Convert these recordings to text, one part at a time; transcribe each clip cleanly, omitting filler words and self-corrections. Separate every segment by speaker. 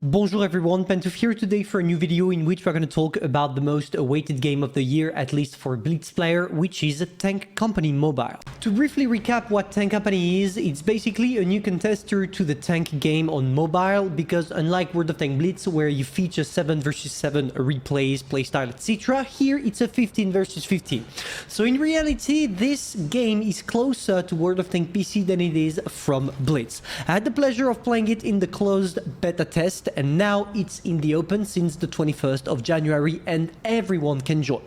Speaker 1: Bonjour everyone, Pantoufleee here today for a new video in which we're going to talk about the most awaited game of the year, at least for Blitz player, which is Tank Company Mobile. To briefly recap what Tank Company is, it's basically a new contester to the tank game on mobile, because unlike World of Tank Blitz where you feature 7 versus 7 replays, playstyle, etc., here it's a 15 versus 15. So in reality, this game is closer to World of Tank PC than it is from Blitz. I had the pleasure of playing it in the closed beta test, and now it's in the open since the 21st of January and everyone can join.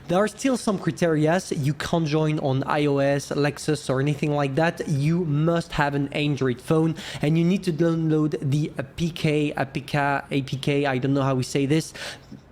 Speaker 1: There are still some criteria. You can't join on iOS, Lexus or anything like that. You must have an Android phone and you need to download the APK, I don't know how we say this,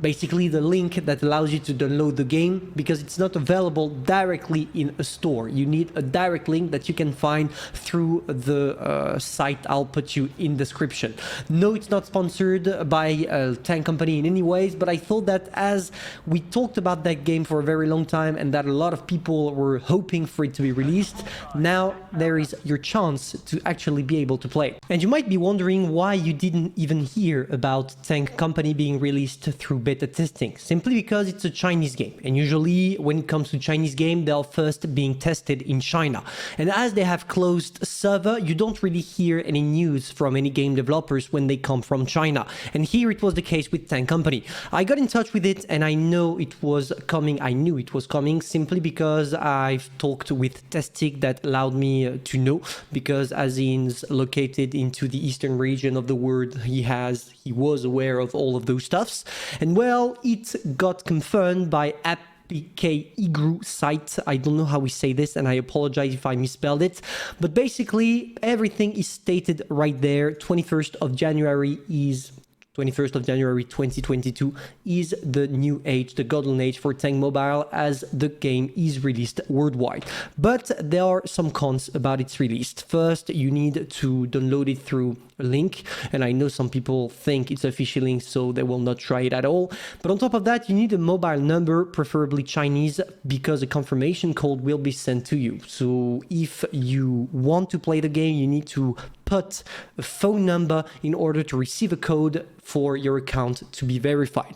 Speaker 1: basically the link that allows you to download the game, because it's not available directly in a store. You need a direct link that you can find through the site I'll put you in description. No, it's not sponsored by Tank Company in any ways, but I thought that as we talked about that game for a very long time and that a lot of people were hoping for it to be released, now there is your chance to actually be able to play. And you might be wondering why you didn't even hear about Tank Company being released through beta testing. Simply because it's a Chinese game, and usually when it comes to Chinese game, they're first being tested in China, and as they have closed server, you don't really hear any news from any game developers when they come from China. And here it was the case with Tank Company. I got in touch with it and I know it was coming. I knew it was coming simply because I've talked with Testic that allowed me to know, because as he's located into the eastern region of the world, he was aware of all of those stuffs. And well, it got confirmed by APK site. I don't know how we say this and I apologize if I misspelled it, but basically everything is stated right there. 21st of January 2022 is the new age, the golden age for Tank Mobile, as the game is released worldwide. But there are some cons about its release. First, you need to download it through a link, and I know some people think it's official link, so they will not try it at all. But on top of that, you need a mobile number, preferably Chinese, because a confirmation code will be sent to you. So if you want to play the game, you need to put a phone number in order to receive a code for your account to be verified.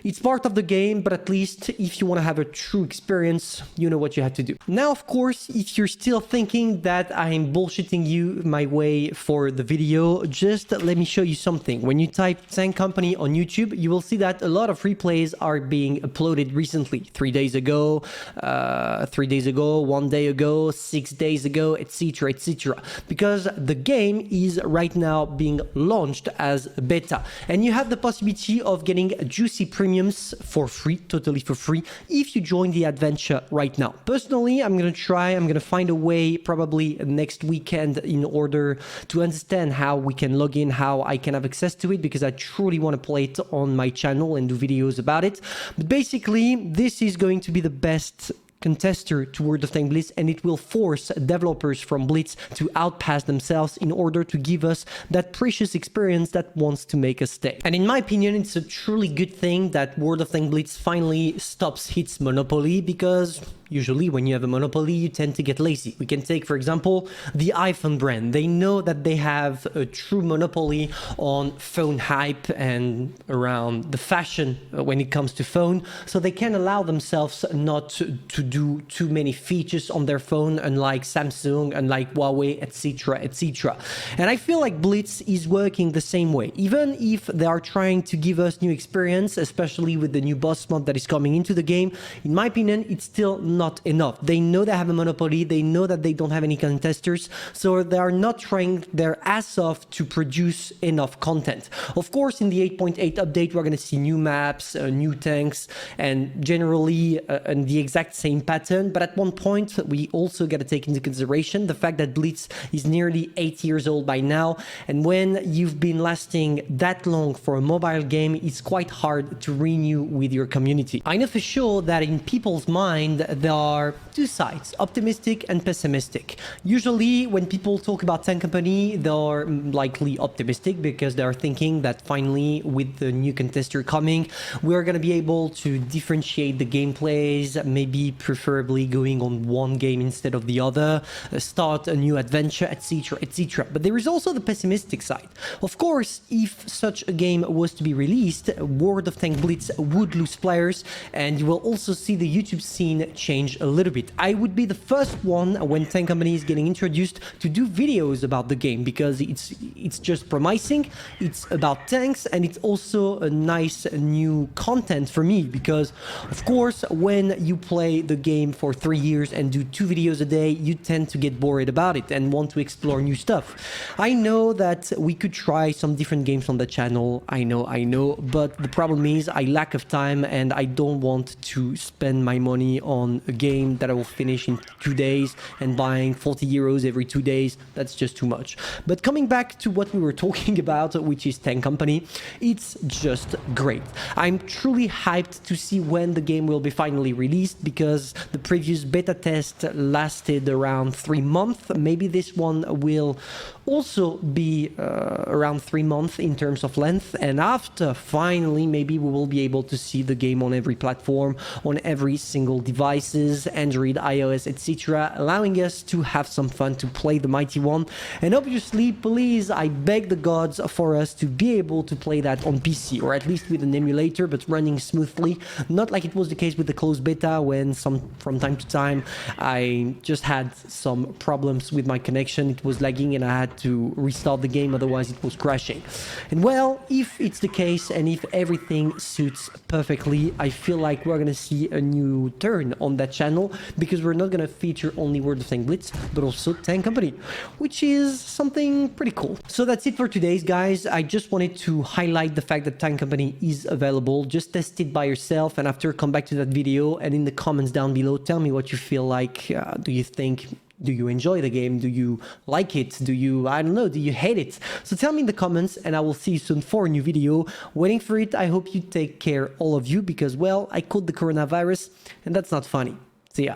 Speaker 1: It's part of the game, but at least if you want to have a true experience, you know what you have to do. Now, of course, if you're still thinking that I'm bullshitting you my way for the video, just let me show you something. When you type Tank Company on YouTube, you will see that a lot of replays are being uploaded recently. 3 days ago, 1 day ago, 6 days ago, etc, etc. Because the game is right now being launched as a beta, and you have the possibility of getting juicy premiums for free, totally for free, if you join the adventure right now. Personally, I'm gonna find a way probably next weekend in order to understand how we can log in, how I can have access to it, because I truly want to play it on my channel and do videos about it. But basically, this is going to be the best contester to World of Tank Blitz, and it will force developers from Blitz to outpass themselves in order to give us that precious experience that wants to make us stay. And in my opinion, it's a truly good thing that World of Tank Blitz finally stops its monopoly, because usually when you have a monopoly, you tend to get lazy. We can take, for example, the iPhone brand. They know that they have a true monopoly on phone hype and around the fashion when it comes to phone, so they can allow themselves not to do too many features on their phone, unlike Samsung, unlike Huawei, etc, etc. And I feel like Blitz is working the same way. Even if they are trying to give us new experience, especially with the new boss mod that is coming into the game, in my opinion, it's still not enough. They know they have a monopoly, they know that they don't have any contesters, so they are not trying their ass off to produce enough content. Of course, in the 8.8 update, we're going to see new maps, new tanks, and generally in the exact same pattern. But at one point, we also got to take into consideration the fact that Blitz is nearly 8 years old by now, and when you've been lasting that long for a mobile game, it's quite hard to renew with your community. I know for sure that in people's mind, there there are two sides, optimistic and pessimistic. Usually when people talk about Tank Company, they're likely optimistic because they're thinking that finally with the new contester coming, we're going to be able to differentiate the gameplays, maybe preferably going on one game instead of the other, start a new adventure, etc, etc. But there is also the pessimistic side. Of course, if such a game was to be released, World of Tank Blitz would lose players, and you will also see the YouTube scene change a little bit. I would be the first one when Tank Company is getting introduced to do videos about the game, because it's just promising, it's about tanks, and it's also a nice new content for me, because of course when you play the game for 3 years and do 2 videos a day, you tend to get bored about it and want to explore new stuff. I know that we could try some different games on the channel, I know, but the problem is I lack of time and I don't want to spend my money on a game that I will finish in 2 days, and buying 40 euros every 2 days, that's just too much. But coming back to what we were talking about, which is Tank Company, it's just great. I'm truly hyped to see when the game will be finally released, because the previous beta test lasted around 3 months. Maybe this one will also be around 3 months in terms of length, and after finally maybe we will be able to see the game on every platform, on every single devices, Android, iOS, etc, allowing us to have some fun to play the mighty one. And obviously, please, I beg the gods for us to be able to play that on PC, or at least with an emulator, but running smoothly, not like it was the case with the closed beta, when from time to time I just had some problems with my connection, it was lagging and I had to restart the game, otherwise it was crashing. And well, if it's the case and if everything suits perfectly, I feel like we're gonna see a new turn on that channel, because we're not gonna feature only World of Tank Blitz, but also Tank Company, which is something pretty cool. So that's it for today's, guys. I just wanted to highlight the fact that Tank Company is available. Just test it by yourself, and after come back to that video, and in the comments down below, tell me what you feel like. Do you enjoy the game? Do you like it? Do you, I don't know, do you hate it? So tell me in the comments, and I will see you soon for a new video. Waiting for it. I hope you take care, all of you, because, well, I caught the coronavirus, and that's not funny. See ya.